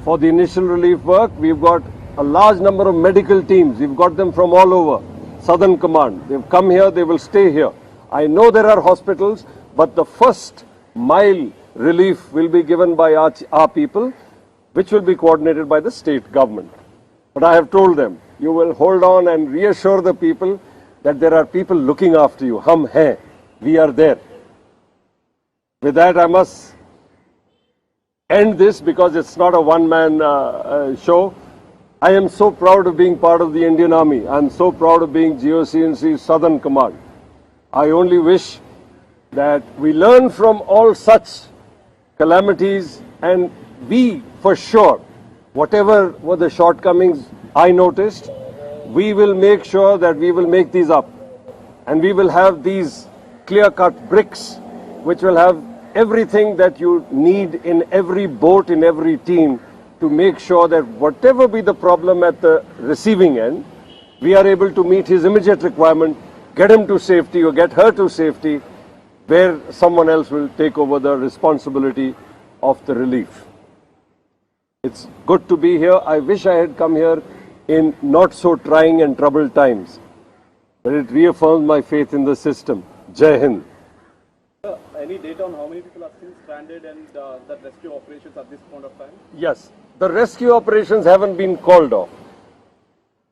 for the initial relief work. We've got a large number of medical teams. We've got them from all over. Southern Command. They've come here, they will stay here. I know there are hospitals, but the first mile relief will be given by our people, which will be coordinated by the state government. But I have told them, you will hold on and reassure the people that there are people looking after you. Hum hai, we are there. With that, I must end this because it's not a one-man show. I am so proud of being part of the Indian Army. I am so proud of being GOC&C's Southern Command. I only wish that we learn from all such calamities, and we, for sure, whatever were the shortcomings I noticed, we will make sure that we will make these up. And we will have these clear-cut bricks which will have everything that you need in every boat, in every team, to make sure that whatever be the problem at the receiving end, we are able to meet his immediate requirement, get him to safety or get her to safety, where someone else will take over the responsibility of the relief. It's good to be here. I wish I had come here in not so trying and troubled times, but it reaffirms my faith in the system. Jai Hind. Any data on how many people are still stranded and the rescue operations at this point of time? Yes, the rescue operations haven't been called off.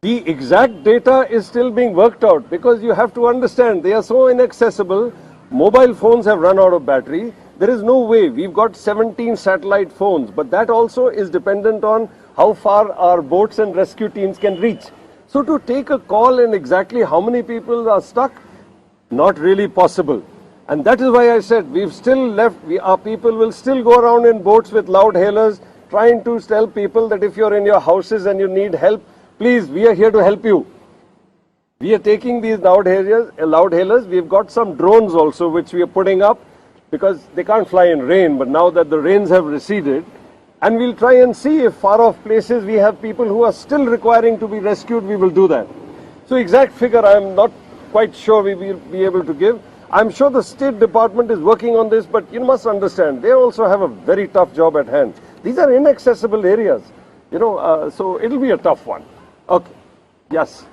The exact data is still being worked out because you have to understand they are so inaccessible. Mobile phones have run out of battery. There is no way. We've got 17 satellite phones, but that also is dependent on how far our boats and rescue teams can reach. So to take a call in exactly how many people are stuck, not really possible. And that is why I said we've still left, our people will still go around in boats with loud hailers, trying to tell people that if you're in your houses and you need help, please, we are here to help you. We are taking these loud hailers. We've got some drones also which we are putting up because they can't fly in rain, but now that the rains have receded, and we'll try and see if far off places we have people who are still requiring to be rescued, we will do that. So exact figure I am not quite sure we will be able to give. I'm sure the State Department is working on this, but you must understand, they also have a very tough job at hand. These are inaccessible areas, so it'll be a tough one. Okay, yes.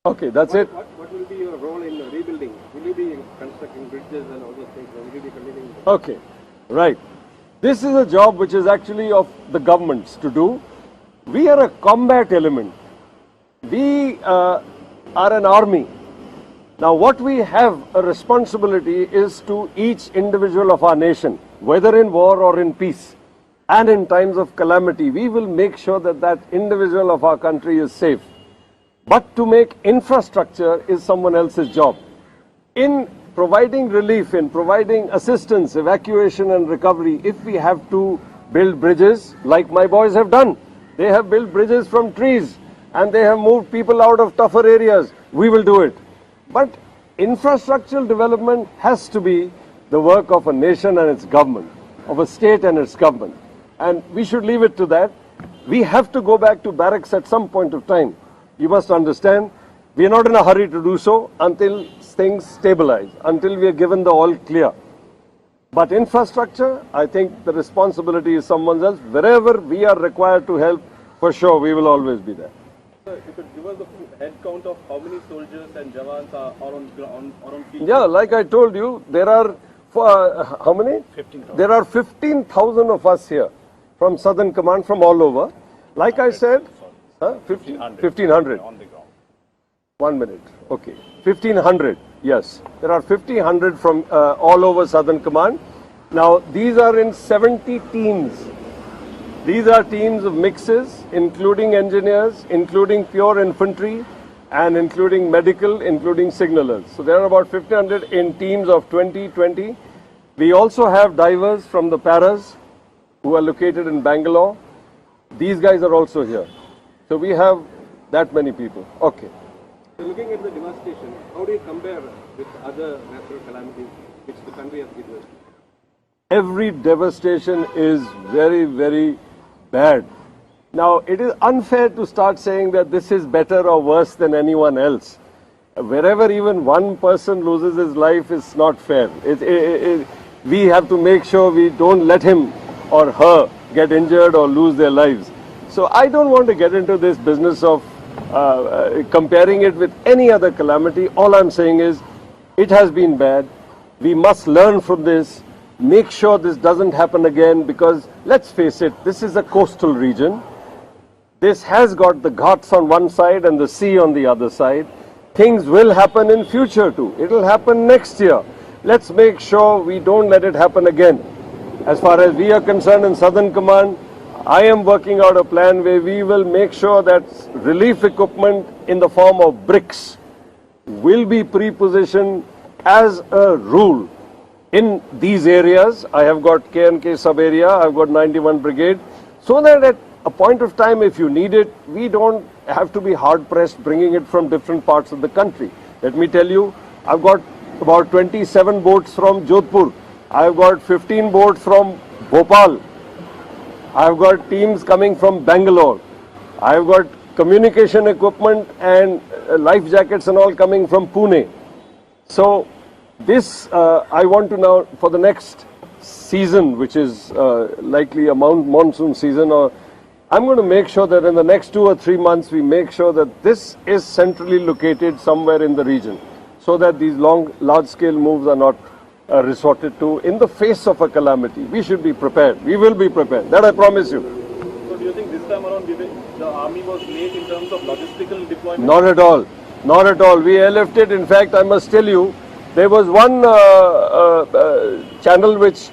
Okay, that's it. What will be your role in rebuilding? Will you be constructing bridges and all those things? Or will you be continuing? Okay, right. This is a job which is actually of the governments to do. We are a combat element. We are an army. Now what we have a responsibility is to each individual of our nation, whether in war or in peace, and in times of calamity, we will make sure that that individual of our country is safe. But to make infrastructure is someone else's job. In providing relief, in providing assistance, evacuation and recovery, if we have to build bridges, like my boys have done, they have built bridges from trees and they have moved people out of tougher areas, we will do it. But infrastructural development has to be the work of a nation and its government, of a state and its government. And we should leave it to that. We have to go back to barracks at some point of time. You must understand, we are not in a hurry to do so until things stabilize, until we are given the all clear. But infrastructure, I think the responsibility is someone else. Wherever we are required to help, for sure, we will always be there. Sir, if you could give us the head count of how many soldiers and Jawans are on field? Yeah, like I told you, there are, how many? 15,000. There are 15,000 of us here from Southern Command, from all over. Like I said, 1,500. On the ground. 1 minute. Okay. 1,500. Yes. There are 1,500 from all over Southern Command. Now, these are in 70 teams. These are teams of mixes, including engineers, including pure infantry, and including medical, including signalers. So there are about 1,500 in teams of 20. We also have divers from the paras who are located in Bangalore. These guys are also here. So we have that many people. Okay. So looking at the devastation, how do you compare with other natural calamities which the country has witnessed? Every devastation is very, very bad. Now, it is unfair to start saying that this is better or worse than anyone else. Wherever even one person loses his life, it's not fair. we have to make sure we don't let him or her get injured or lose their lives. So I don't want to get into this business of comparing it with any other calamity. All I'm saying is it has been bad. We must learn from this, make sure this doesn't happen again, because let's face it, this is a coastal region. This has got the ghats on one side and the sea on the other side. Things will happen in future too. It will happen next year. Let's make sure we don't let it happen again. As far as we are concerned in Southern Command, I am working out a plan where we will make sure that relief equipment in the form of bricks will be pre-positioned as a rule in these areas. I have got K&K sub-area, I've got 91 Brigade, so that at a point of time, if you need it, we don't have to be hard-pressed bringing it from different parts of the country. Let me tell you, I've got about 27 boats from Jodhpur. I've got 15 boats from Bhopal. I've got teams coming from Bangalore. I've got communication equipment and life jackets and all coming from Pune. So this, I want to now, for the next season, which is likely a monsoon season, or I'm going to make sure that in the next 2 or 3 months, we make sure that this is centrally located somewhere in the region, so that these large-scale moves are not resorted to in the face of a calamity. We should be prepared. We will be prepared. That I promise you. So do you think this time around the army was late in terms of logistical deployment? Not at all. Not at all. We airlifted. In fact, I must tell you, there was one channel which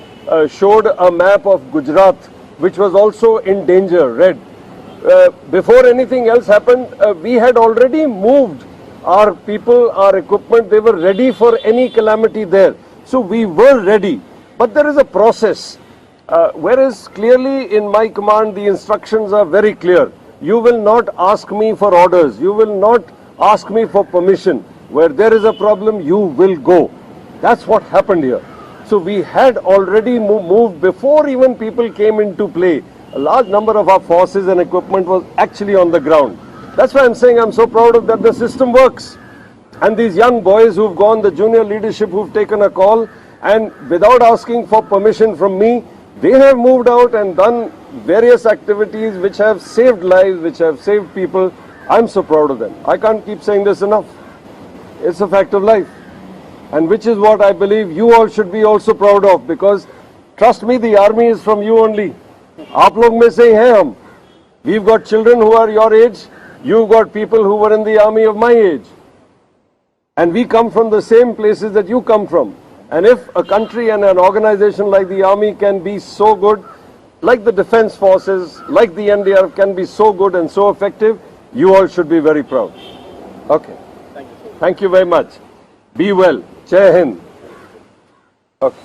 showed a map of Gujarat, which was also in danger, red. Before anything else happened, we had already moved our people, our equipment. They were ready for any calamity there. So we were ready. But there is a process. Whereas clearly in my command, the instructions are very clear. You will not ask me for orders. You will not ask me for permission. Where there is a problem, you will go. That's what happened here. So we had already moved before even people came into play. A large number of our forces and equipment was actually on the ground. That's why I'm saying I'm so proud of that the system works. And these young boys who've gone, the junior leadership who've taken a call, and without asking for permission from me, they have moved out and done various activities which have saved lives, which have saved people. I'm so proud of them. I can't keep saying this enough. It's a fact of life. And which is what I believe you all should be also proud of, because trust me, the army is from you only. Aap log mein se hi hain hum. We've got children who are your age. You've got people who were in the army of my age. And we come from the same places that you come from. And if a country and an organization like the army can be so good, like the defense forces, like the NDR can be so good and so effective, you all should be very proud. Okay. Thank you very much. Be well. Jai Hind. Okay.